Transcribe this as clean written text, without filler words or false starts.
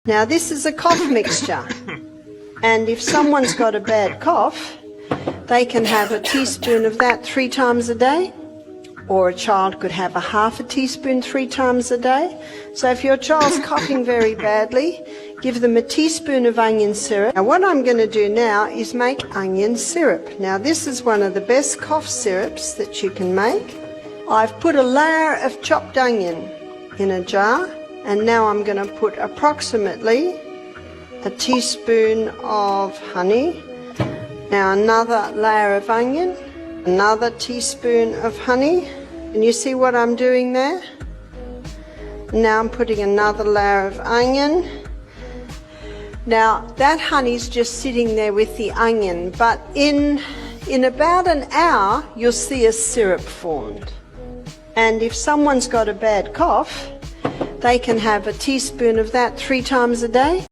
Now this is a cough mixture, and if someone's got a bad cough, they can have a teaspoon of that 3 times a day, or a child could have a half a teaspoon 3 times a day. So if your child's coughing very badly, give them a teaspoon of onion syrup. Now what I'm going to do now is make onion syrup. Now this is one of the best cough syrups that you can make. I've put a layer of chopped onion in a jar, and now I'm going to put approximately a teaspoon of honey. Now another layer of onion, another teaspoon of honey, and you see what I'm doing there? Now I'm putting another layer of onion. Now that honey's just sitting there with the onion, but in about an hour you'll see a syrup formed. And if someone's got a bad cough, they can have a teaspoon of that 3 times a day.